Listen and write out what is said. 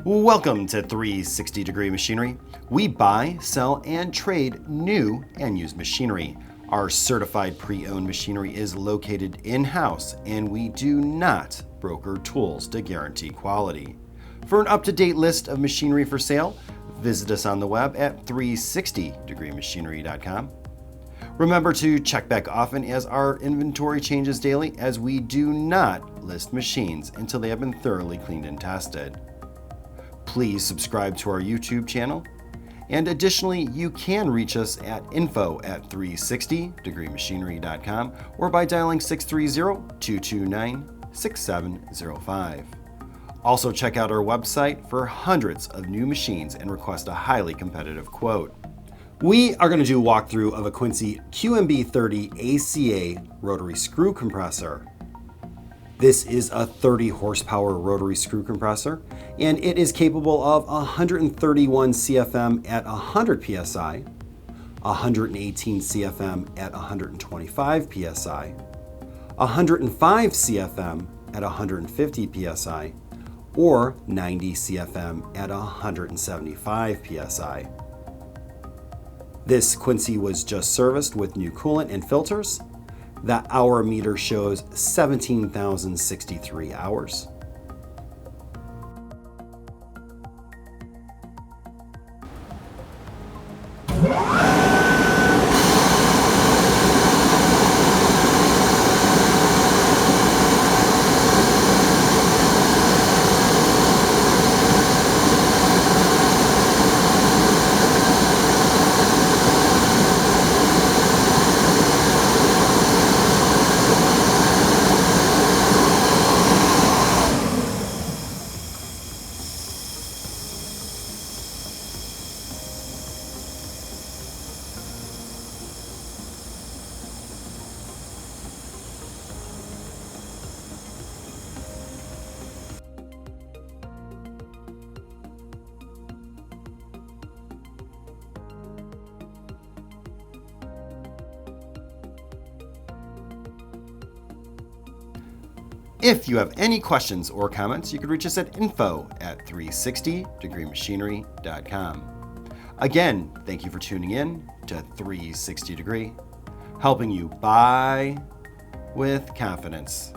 Welcome to 360 Degree Machinery. We buy, sell, and trade new and used machinery. Our certified pre-owned machinery is located in-house, and we do not broker tools to guarantee quality. For an up-to-date list of machinery for sale, visit us on the web at 360degreemachinery.com. Remember to check back often as our inventory changes daily, as we do not list machines until they have been thoroughly cleaned and tested. Please subscribe to our YouTube channel. And additionally, you can reach us at info@360degreemachinery.com or by dialing 630-229-6705. Also check out our website for hundreds of new machines and request a highly competitive quote. We are going to do a walkthrough of a Quincy Qmb30Aca rotary screw compressor. This is a 30 horsepower rotary screw compressor, and it is capable of 131 CFM at 100 PSI, 118 CFM at 125 PSI, 105 CFM at 150 PSI, or 90 CFM at 175 PSI. This Quincy was just serviced with new coolant and filters. The hour meter shows 17,063 hours. If you have any questions or comments, you can reach us at info@360degreemachinery.com. Again, thank you for tuning in to 360 Degree, helping you buy with confidence.